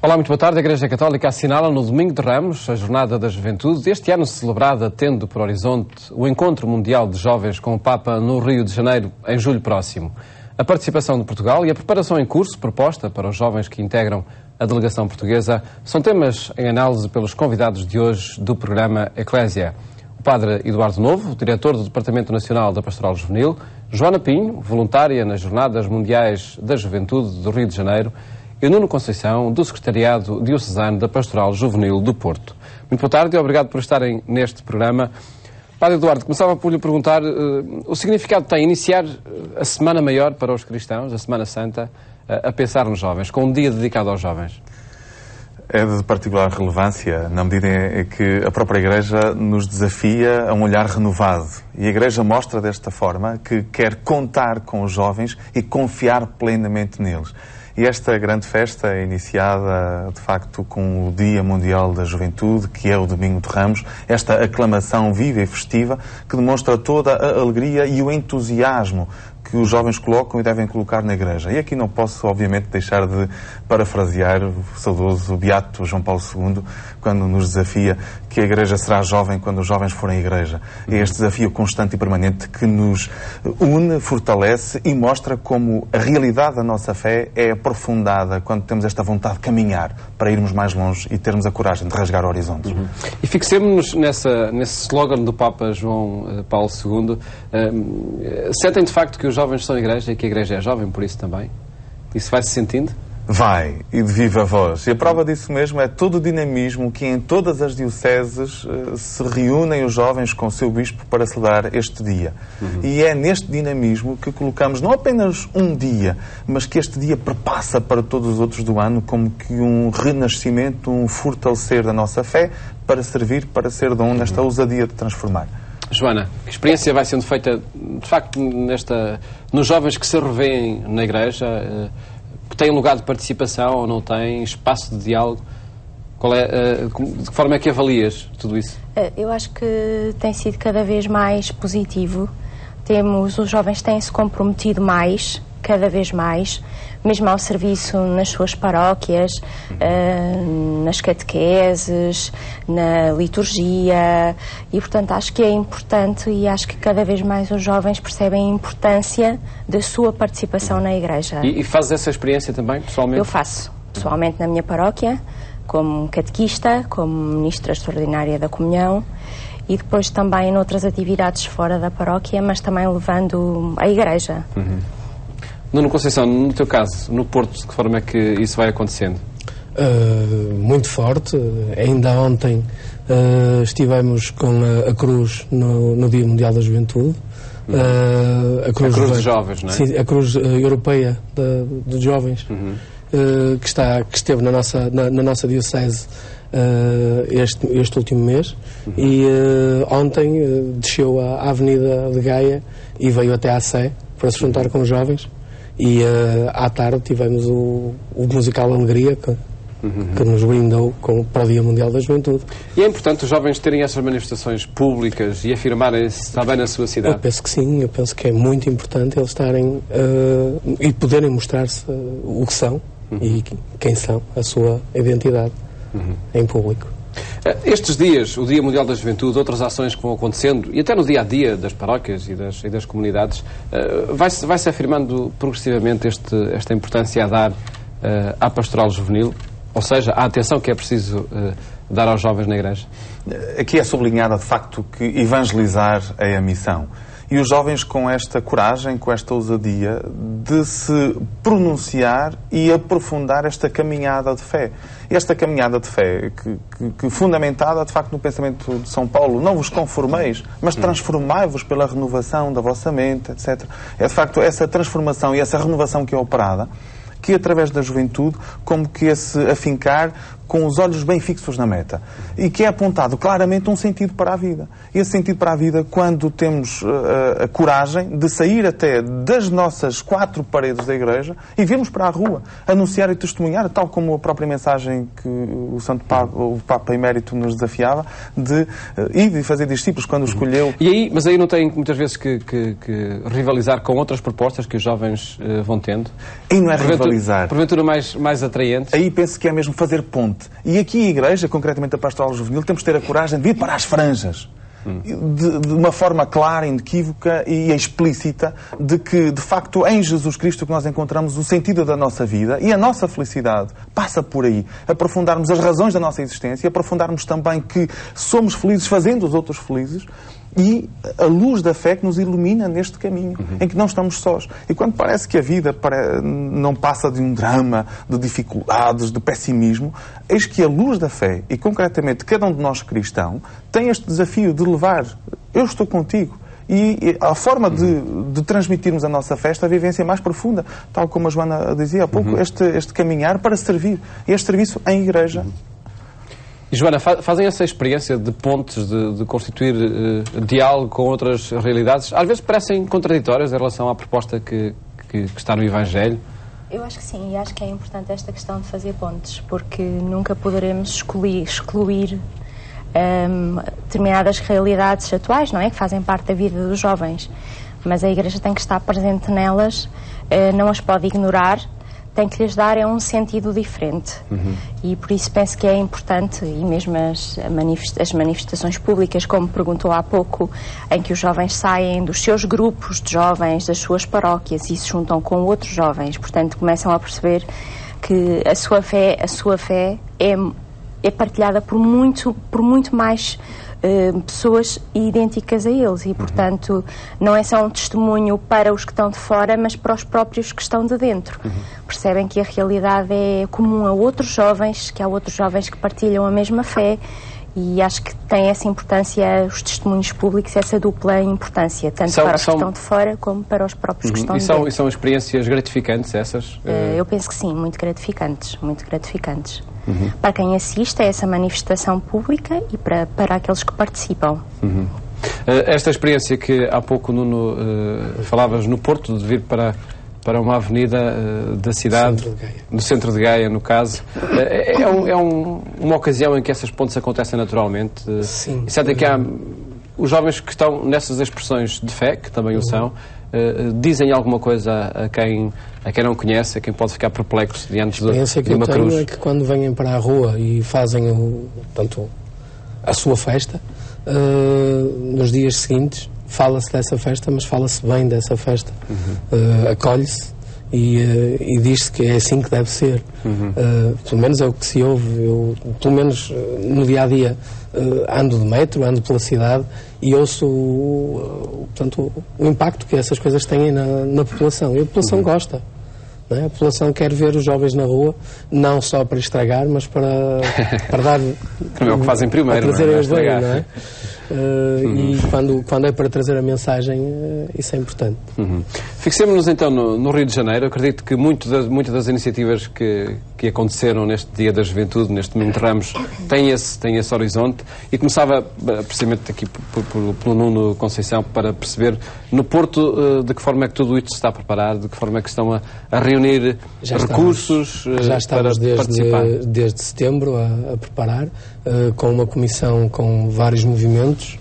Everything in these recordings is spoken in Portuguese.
Olá, muito boa tarde. A Igreja Católica assinala no Domingo de Ramos a Jornada da Juventude, este ano celebrada tendo por horizonte o Encontro Mundial de Jovens com o Papa no Rio de Janeiro, em julho próximo. A participação de Portugal e a preparação em curso proposta para os jovens que integram a delegação portuguesa são temas em análise pelos convidados de hoje do programa Eclésia. O Padre Eduardo Novo, diretor do Departamento Nacional da Pastoral Juvenil, Joana Pinho, voluntária nas Jornadas Mundiais da Juventude do Rio de Janeiro, e Nuno Conceição, do Secretariado Diocesano da Pastoral Juvenil do Porto. Muito boa tarde e obrigado por estarem neste programa. Padre Eduardo, começava por lhe perguntar o significado que tem iniciar a Semana Maior para os cristãos, a Semana Santa, a pensar nos jovens, com um dia dedicado aos jovens. É de particular relevância, na medida em que a própria Igreja nos desafia a um olhar renovado. E a Igreja mostra desta forma que quer contar com os jovens e confiar plenamente neles. E esta grande festa é iniciada, de facto, com o Dia Mundial da Juventude, que é o Domingo de Ramos, esta aclamação viva e festiva que demonstra toda a alegria e o entusiasmo que os jovens colocam e devem colocar na Igreja. E aqui não posso, obviamente, deixar de parafrasear o saudoso Beato João Paulo II, quando nos desafia que a Igreja será jovem quando os jovens forem Igreja. É este desafio constante e permanente que nos une, fortalece e mostra como a realidade da nossa fé é aprofundada quando temos esta vontade de caminhar para irmos mais longe e termos a coragem de rasgar horizontes. E fixemos-nos nesse slogan do Papa João Paulo II. Sentem de facto que os jovens são Igreja e que a Igreja é jovem, por isso também? Isso vai-se sentindo? Vai, e de viva voz. E a prova disso mesmo é todo o dinamismo que em todas as dioceses se reúnem os jovens com o seu bispo para celebrar este dia. E é neste dinamismo que colocamos não apenas um dia, mas que este dia perpassa para todos os outros do ano como que um renascimento, um fortalecer da nossa fé para servir, para ser dom nesta ousadia de transformar. Joana, que experiência vai sendo feita, de facto, nos jovens que se revêem na Igreja, que têm lugar de participação ou não têm, espaço de diálogo? De que forma é que avalias tudo isso? Eu acho que tem sido cada vez mais positivo. Os jovens têm-se comprometido mais, cada vez mais, mesmo ao serviço nas suas paróquias, nas catequeses, na liturgia, e portanto acho que é importante e acho que cada vez mais os jovens percebem a importância da sua participação na Igreja. E fazes essa experiência também, pessoalmente? Eu faço, pessoalmente na minha paróquia, como catequista, como ministra extraordinária da comunhão, e depois também noutras atividades fora da paróquia, mas também levando a Igreja. Nuno Conceição, no teu caso, no Porto, de que forma é que isso vai acontecendo? Muito forte. Ainda ontem estivemos com a Cruz no Dia Mundial da Juventude. A Cruz dos Jovens, não é? Sim, a Cruz Europeia dos Jovens, que esteve na nossa diocese este último mês. E ontem desceu à Avenida de Gaia e veio até à Sé para se juntar com os jovens. E à tarde tivemos o musical Alegria, que nos brindou para o Dia Mundial da Juventude. E é importante os jovens terem essas manifestações públicas e afirmarem-se também na sua cidade? Eu penso que sim, eu penso que é muito importante eles estarem e poderem mostrar-se o que são e quem são, a sua identidade em público. Estes dias, o Dia Mundial da Juventude, outras ações que vão acontecendo, e até no dia-a-dia das paróquias e das comunidades, vai-se afirmando progressivamente esta importância a dar à pastoral juvenil, ou seja, a atenção que é preciso dar aos jovens na Igreja? Aqui é sublinhada, de facto, que evangelizar é a missão. E os jovens com esta coragem, com esta ousadia de se pronunciar e aprofundar esta caminhada de fé. Esta caminhada de fé que fundamentada, de facto, no pensamento de São Paulo, não vos conformeis, mas transformai-vos pela renovação da vossa mente, etc. É, de facto, essa transformação e essa renovação que é operada, que através da juventude, como que esse afincar com os olhos bem fixos na meta, e que é apontado claramente um sentido para a vida. E esse sentido para a vida, quando temos a coragem de sair até das nossas 4 paredes da Igreja e virmos para a rua, anunciar e testemunhar, tal como a própria mensagem que o Santo Papa, o Papa Emérito nos desafiava, de ir de fazer discípulos quando escolheu. Mas aí não tem muitas vezes que rivalizar com outras propostas que os jovens vão tendo? E não é rivalizar. Porventura mais atraentes? Aí penso que é mesmo fazer ponte. E aqui a Igreja, concretamente a Pastoral Juvenil, temos de ter a coragem de ir para as franjas. De uma forma clara, inequívoca e explícita de que, de facto, em Jesus Cristo que nós encontramos o sentido da nossa vida e a nossa felicidade passa por aí. Aprofundarmos as razões da nossa existência, aprofundarmos também que somos felizes fazendo os outros felizes, e a luz da fé que nos ilumina neste caminho, em que não estamos sós. E quando parece que a vida não passa de um drama, de dificuldades, de pessimismo, eis que a luz da fé, e concretamente cada um de nós cristão, tem este desafio de levar, eu estou contigo. E a forma de transmitirmos a nossa festa, a vivência mais profunda, tal como a Joana dizia há pouco, este caminhar para servir. E este serviço em igreja. E, Joana, fazem essa experiência de pontes, de constituir diálogo com outras realidades? Às vezes parecem contraditórias em relação à proposta que está no Evangelho? Eu acho que sim, e acho que é importante esta questão de fazer pontes, porque nunca poderemos excluir determinadas realidades atuais, não é? Que fazem parte da vida dos jovens. Mas a Igreja tem que estar presente nelas, não as pode ignorar, tem que lhes dar um sentido diferente. E por isso penso que é importante, e mesmo as manifestações públicas, como perguntou há pouco, em que os jovens saem dos seus grupos de jovens, das suas paróquias, e se juntam com outros jovens, portanto começam a perceber que a sua fé é partilhada por muito mais pessoas idênticas a eles, e portanto não é só um testemunho para os que estão de fora, mas para os próprios que estão de dentro. Percebem que a realidade é comum a outros jovens, que há outros jovens que partilham a mesma fé, e acho que tem essa importância, os testemunhos públicos, essa dupla importância, tanto para os que estão de fora como para os próprios que estão de dentro. E são experiências gratificantes essas? Eu penso que sim, muito gratificantes. Para quem assiste a essa manifestação pública e para aqueles que participam. Esta experiência que há pouco, Nuno, falavas no Porto, de vir para uma avenida da cidade, no centro de Gaia, no caso, é uma ocasião em que essas pontes acontecem naturalmente. Sim. Certo é que há os jovens que estão nessas expressões de fé, que também o são, dizem alguma coisa a quem não conhece, a quem pode ficar perplexo diante de uma cruz. A experiência que eu tenho é que quando vêm para a rua e fazem a sua festa, nos dias seguintes fala-se dessa festa, mas fala-se bem dessa festa. Acolhe-se e diz-se que é assim que deve ser. Pelo menos é o que se ouve. Eu, pelo menos no dia-a-dia, ando de metro, ando pela cidade e ouço o impacto que essas coisas têm na população. E a população gosta. Não é? A população quer ver os jovens na rua, não só para estragar, mas para dar... É o que fazem primeiro, para trazerem as leis, não é? E quando é para trazer a mensagem, isso é importante. Fixemos-nos então no Rio de Janeiro. Acredito que muitas das iniciativas que aconteceram neste Dia da Juventude, neste Domingo de Ramos, têm esse horizonte, e começava precisamente aqui pelo Nuno Conceição para perceber no Porto de que forma é que tudo isto se está a preparar, de que forma é que estão a reunir recursos para participar. Desde setembro a preparar, com uma comissão com vários movimentos.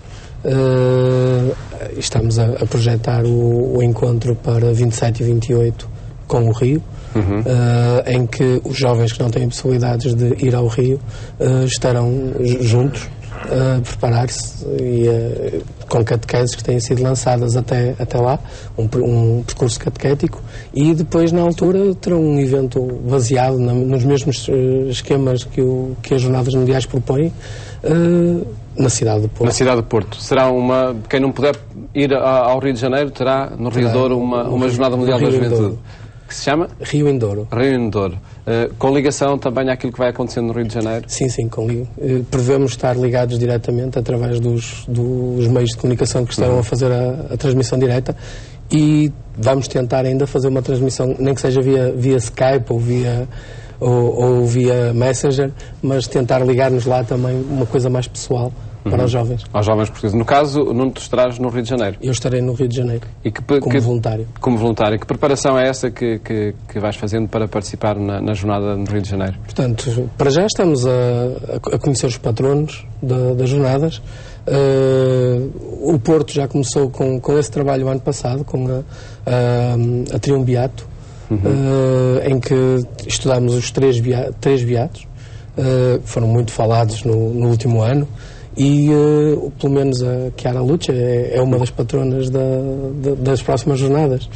Estamos a projetar o encontro para 27 e 28 com o Rio, em que os jovens que não têm possibilidades de ir ao Rio estarão juntos a preparar-se com catequeses que têm sido lançadas até lá, um percurso catequético, e depois na altura terão um evento baseado nos mesmos esquemas que as Jornadas Mundiais propõem, na cidade do Porto. Na cidade do Porto. Será quem não puder ir ao Rio de Janeiro terá no Rio Douro uma Jornada Mundial da Juventude. Que se chama? Rio em Douro. Rio em Douro. Com ligação também àquilo que vai acontecendo no Rio de Janeiro? Sim, prevemos estar ligados diretamente através dos meios de comunicação que estão a fazer a transmissão direta, e vamos tentar ainda fazer uma transmissão, nem que seja via Skype ou via ou via Messenger, mas tentar ligar-nos lá também uma coisa mais pessoal para os jovens. Aos jovens portugueses. No caso, Nuno, tu estarás no Rio de Janeiro. Eu estarei no Rio de Janeiro, como voluntário. Como voluntário. Que preparação é essa que vais fazendo para participar na jornada no Rio de Janeiro? Portanto, para já estamos a conhecer os patronos das jornadas. O Porto já começou com esse trabalho ano passado, com a Triunviato, em que estudámos os três beatos, que foram muito falados no último ano. E, pelo menos, a Chiara Lucci é uma das patronas das próximas jornadas.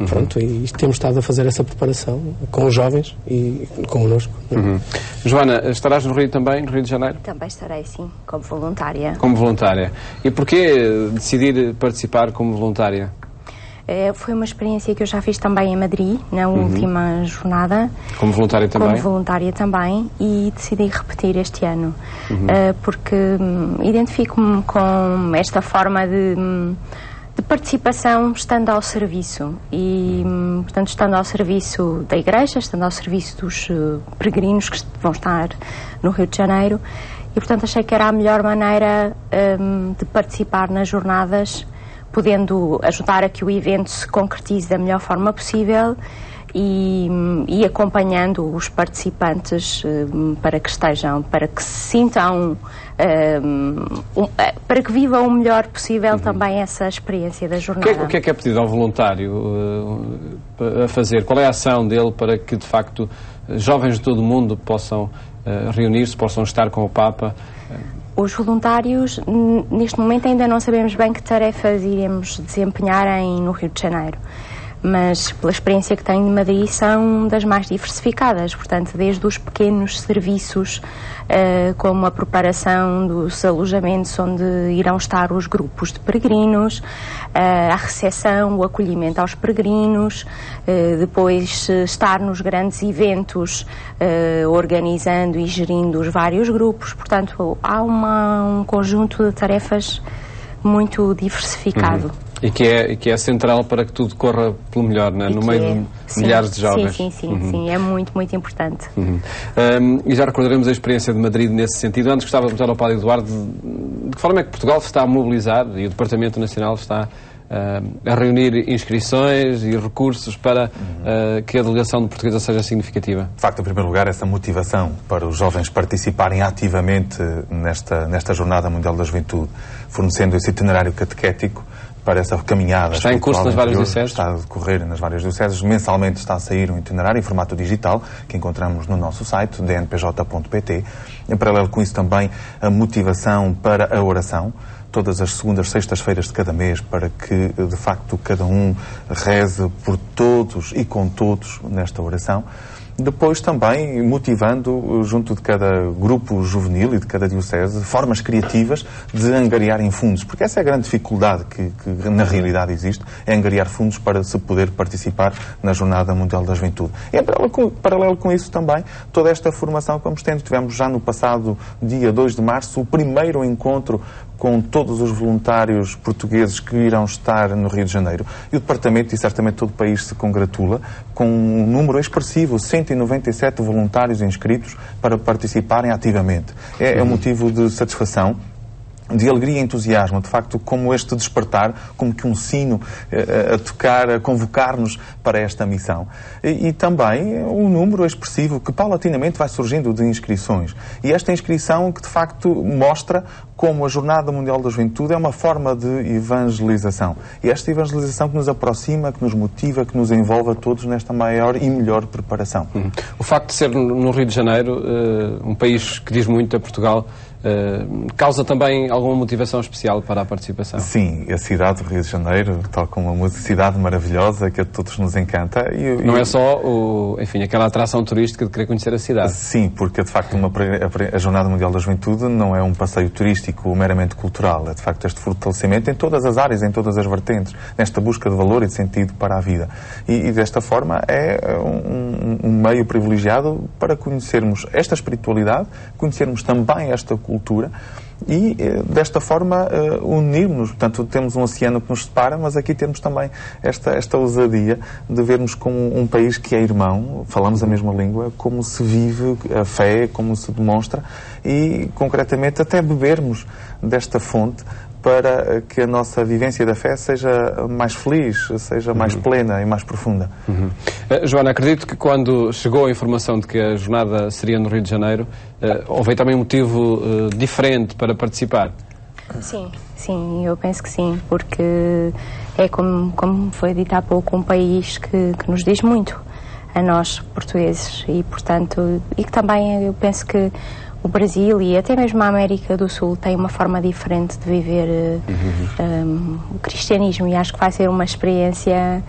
Pronto, e temos estado a fazer essa preparação com os jovens e connosco. Joana, estarás no Rio também, no Rio de Janeiro? Também estarei, sim, como voluntária. Como voluntária. E porquê decidir participar como voluntária? Foi uma experiência que eu já fiz também em Madrid, na última jornada. Como voluntária também? Como voluntária também, e decidi repetir este ano. Porque identifico-me com esta forma de participação estando ao serviço. E, portanto, estando ao serviço da Igreja, estando ao serviço dos peregrinos que vão estar no Rio de Janeiro. E, portanto, achei que era a melhor maneira de participar nas jornadas, podendo ajudar a que o evento se concretize da melhor forma possível e acompanhando os participantes para que estejam, para que se sintam, para que vivam o melhor possível também essa experiência da jornada. O que é pedido ao voluntário a fazer? Qual é a ação dele para que, de facto, jovens de todo o mundo possam reunir-se, possam estar com o Papa? Os voluntários, neste momento, ainda não sabemos bem que tarefas iremos desempenhar no Rio de Janeiro. Mas, pela experiência que tenho de Madrid, são das mais diversificadas. Portanto, desde os pequenos serviços, como a preparação dos alojamentos onde irão estar os grupos de peregrinos, a recepção, o acolhimento aos peregrinos, depois estar nos grandes eventos, organizando e gerindo os vários grupos. Portanto, há um conjunto de tarefas muito diversificado. E que é central para que tudo corra pelo melhor, né? No meio de milhares de jovens. Sim, é muito, muito importante. E já recordaremos a experiência de Madrid nesse sentido. Antes gostava de perguntar ao Padre Eduardo de que forma é que Portugal se está a mobilizar e o Departamento Nacional está a reunir inscrições e recursos para que a delegação de portuguesa seja significativa. De facto, em primeiro lugar, essa motivação para os jovens participarem ativamente nesta Jornada Mundial da Juventude, fornecendo esse itinerário catequético para essa caminhada. Está em curso nas várias dioceses? Está a decorrer nas várias dioceses. Mensalmente está a sair um itinerário em formato digital, que encontramos no nosso site, dnpj.pt. Em paralelo com isso também a motivação para a oração, todas as segundas, sextas-feiras de cada mês, para que, de facto, cada um reze por todos e com todos nesta oração. Depois também motivando, junto de cada grupo juvenil e de cada diocese, formas criativas de angariarem fundos, porque essa é a grande dificuldade que na realidade existe, é angariar fundos para se poder participar na Jornada Mundial da Juventude. E em paralelo com isso também, toda esta formação que vamos tendo. Tivemos já no passado dia 2 de março o primeiro encontro com todos os voluntários portugueses que irão estar no Rio de Janeiro. E o Departamento, e certamente todo o país, se congratula com um número expressivo, 197 voluntários inscritos para participarem ativamente. É um motivo de satisfação, de alegria e entusiasmo, de facto, como este despertar, como que um sino a tocar, a convocar-nos para esta missão. E também um número expressivo que paulatinamente vai surgindo de inscrições. E esta inscrição que, de facto, mostra como a Jornada Mundial da Juventude é uma forma de evangelização. E esta evangelização que nos aproxima, que nos motiva, que nos envolve a todos nesta maior e melhor preparação. O facto de ser no Rio de Janeiro, um país que diz muito a Portugal, causa também alguma motivação especial para a participação? Sim, a cidade do Rio de Janeiro, tal como uma cidade maravilhosa que a todos nos encanta. Não é só, aquela atração turística de querer conhecer a cidade. Sim, porque de facto a Jornada Mundial da Juventude não é um passeio turístico meramente cultural, é de facto este fortalecimento em todas as áreas, em todas as vertentes, nesta busca de valor e de sentido para a vida. E desta forma é um meio privilegiado para conhecermos esta espiritualidade, conhecermos também esta cultura e, desta forma, unirmos. Portanto, temos um oceano que nos separa, mas aqui temos também esta ousadia de vermos como um país que é irmão, falamos a mesma língua, como se vive a fé, como se demonstra, e, concretamente, até bebermos desta fonte para que a nossa vivência da fé seja mais feliz, seja mais plena e mais profunda. Joana, acredito que quando chegou a informação de que a jornada seria no Rio de Janeiro, houve também um motivo diferente para participar. Sim, eu penso que sim, porque é como foi dito há pouco, um país que nos diz muito a nós, portugueses, e portanto, e que também eu penso que o Brasil e até mesmo a América do Sul tem uma forma diferente de viver o cristianismo, e acho que vai ser uma experiência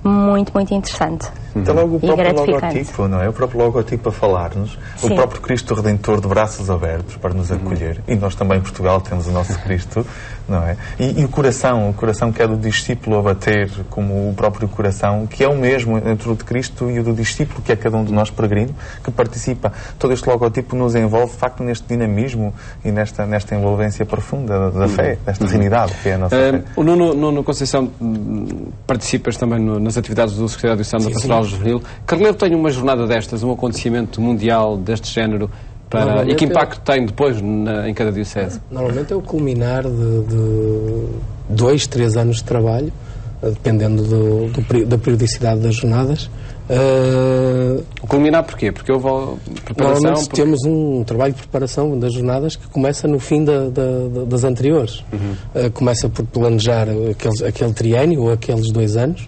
muito, muito interessante. Então logo o próprio logotipo, não é? O próprio logotipo a falar-nos, o próprio Cristo Redentor de braços abertos para nos acolher. E nós também em Portugal temos o nosso Cristo, não é? E o coração que é do discípulo a bater, como o próprio coração, que é o mesmo entre o de Cristo e o do discípulo, que é cada um de nós peregrino, que participa. Todo este logotipo nos envolve, de facto, neste dinamismo e nesta envolvência profunda da fé, desta realidade que é a nossa fé. O Nuno Conceição, participas também nas atividades do Secretariado Diocesano da Pastoral Juvenil. Que relevo tem uma jornada destas, um acontecimento mundial deste género, e que impacto tem depois em cada diocese? Normalmente é o culminar de 2, 3 anos de trabalho, dependendo da periodicidade das jornadas. O culminar porquê? Porque houve preparação? Normalmente temos um trabalho de preparação das jornadas que começa no fim das anteriores. Começa por planejar aquele triênio ou aqueles 2 anos,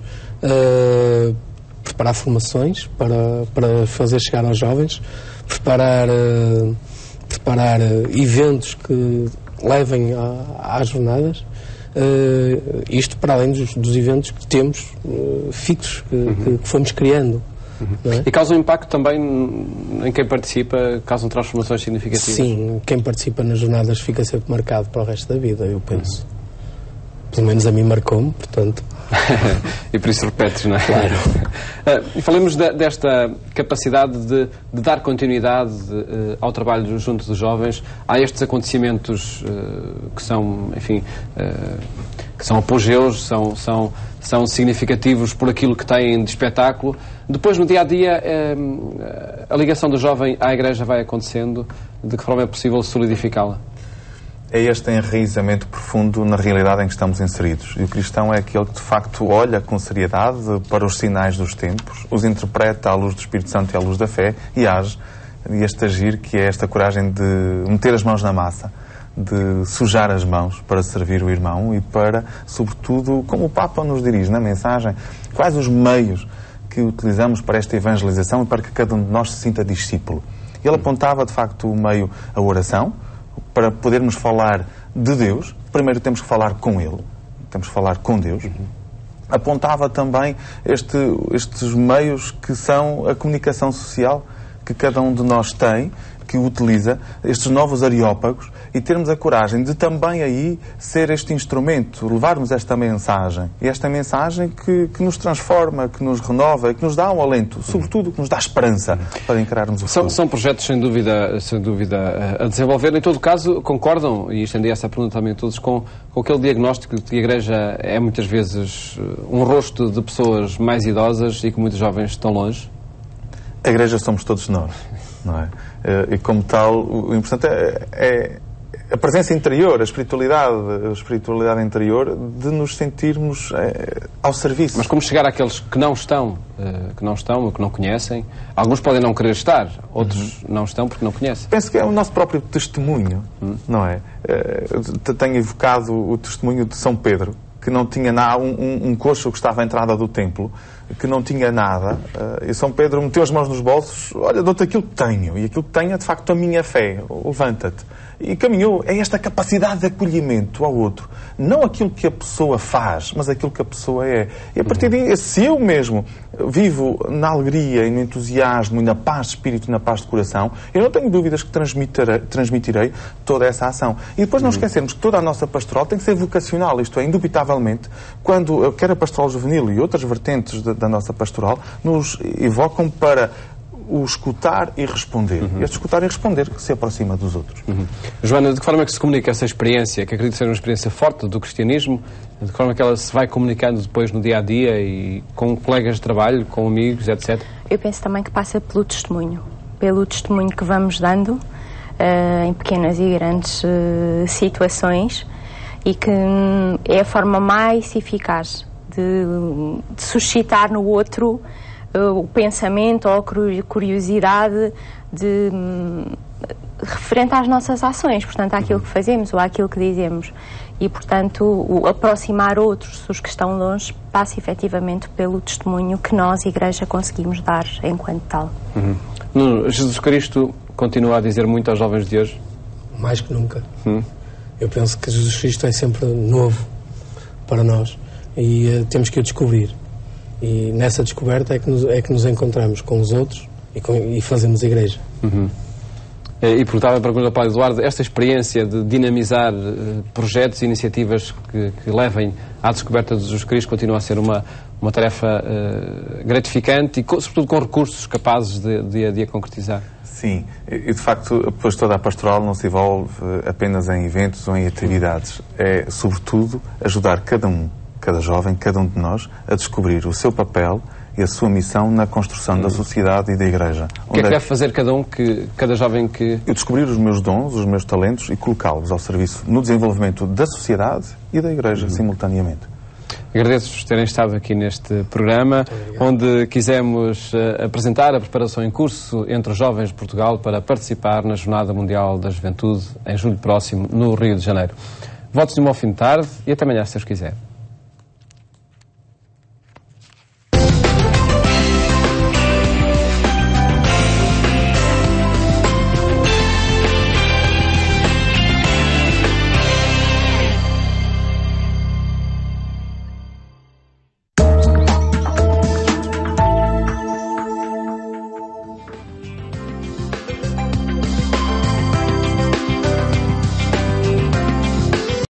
preparar formações para fazer chegar aos jovens, preparar eventos que levem às jornadas, isto para além dos eventos que temos fixos, que fomos criando. Não é? E causa um impacto também em quem participa, causam transformações significativas? Sim, quem participa nas jornadas fica sempre marcado para o resto da vida, eu penso. Pelo menos a mim marcou-me, portanto... E por isso repetes, não é? Claro. E falemos desta capacidade de dar continuidade ao trabalho junto dos jovens. Há estes acontecimentos que são, enfim, que são apogeus, são significativos por aquilo que têm de espetáculo. Depois, no dia-a-dia, a ligação do jovem à Igreja vai acontecendo. De que forma é possível solidificá-la? É este enraizamento profundo na realidade em que estamos inseridos. E o cristão é aquele que, de facto, olha com seriedade para os sinais dos tempos, os interpreta à luz do Espírito Santo e à luz da fé e age. E este agir, que é esta coragem de meter as mãos na massa, de sujar as mãos para servir o irmão e para, sobretudo, como o Papa nos dirige na mensagem, quais os meios que utilizamos para esta evangelização e para que cada um de nós se sinta discípulo. Ele apontava, de facto, o meio à oração. Para podermos falar de Deus, primeiro temos que falar com Ele, temos que falar com Deus. Apontava também estes meios que são a comunicação social que cada um de nós tem, que utiliza, estes novos areópagos, e termos a coragem de também aí ser este instrumento, levarmos esta mensagem. E esta mensagem que nos transforma, que nos renova, que nos dá um alento, sobretudo que nos dá esperança para encararmos o futuro. São projetos, sem dúvida, a desenvolver. Em todo caso, concordam, e estendi essa pergunta também a todos, com aquele diagnóstico de que a Igreja é muitas vezes um rosto de pessoas mais idosas e que muitos jovens estão longe? A Igreja somos todos nós, não é? E como tal, o importante é a presença interior, a espiritualidade interior, de nos sentirmos ao serviço. Mas como chegar àqueles que não estão, ou que não conhecem? Alguns podem não querer estar, outros não estão porque não conhecem. Penso que é o nosso próprio testemunho, não é? Tenho evocado o testemunho de São Pedro, que não tinha nada, um coxo que estava à entrada do templo, que não tinha nada, e São Pedro meteu as mãos nos bolsos, olha, dou-te aquilo que tenho, e aquilo que tenho é de facto a minha fé, levanta-te. E caminhou. É esta capacidade de acolhimento ao outro. Não aquilo que a pessoa faz, mas aquilo que a pessoa é. E a partir daí, se eu mesmo vivo na alegria e no entusiasmo e na paz de espírito e na paz de coração, eu não tenho dúvidas que transmitirei toda essa ação. E depois não esquecermos que toda a nossa pastoral tem que ser vocacional, isto é, indubitavelmente, quando quer a pastoral juvenil e outras vertentes da nossa pastoral nos evocam para o escutar e responder. Este escutar e responder que se aproxima dos outros. Joana, de que forma é que se comunica essa experiência, que acredito ser uma experiência forte do cristianismo, de que forma é que ela se vai comunicando depois no dia-a-dia e com colegas de trabalho, com amigos, etc? Eu penso também que passa pelo testemunho que vamos dando em pequenas e grandes situações, e que é a forma mais eficaz de suscitar no outro o pensamento ou a curiosidade referente às nossas ações, portanto, àquilo que fazemos ou àquilo que dizemos. E, portanto, o aproximar outros, os que estão longe, passa efetivamente pelo testemunho que nós, Igreja, conseguimos dar enquanto tal. Jesus Cristo continua a dizer muito aos jovens de hoje? Mais que nunca. Eu penso que Jesus Cristo é sempre novo para nós e temos que o descobrir. E nessa descoberta é que nos encontramos com os outros e fazemos Igreja. E perguntava para o Padre Eduardo, esta experiência de dinamizar projetos e iniciativas que levem à descoberta de Jesus Cristo continua a ser uma tarefa gratificante e, sobretudo, com recursos capazes de a concretizar. Sim, e de facto, depois toda a pastoral não se envolve apenas em eventos ou em atividades. É, sobretudo, ajudar cada jovem, cada um de nós, a descobrir o seu papel e a sua missão na construção da sociedade e da Igreja. O que é que deve fazer cada jovem que... Eu descobrir os meus dons, os meus talentos e colocá-los ao serviço no desenvolvimento da sociedade e da Igreja, simultaneamente. Agradeço-vos terem estado aqui neste programa, onde quisemos apresentar a preparação em curso entre os jovens de Portugal para participar na Jornada Mundial da Juventude em julho próximo, no Rio de Janeiro. Votos de um bom fim de tarde e até amanhã, se Deus quiser.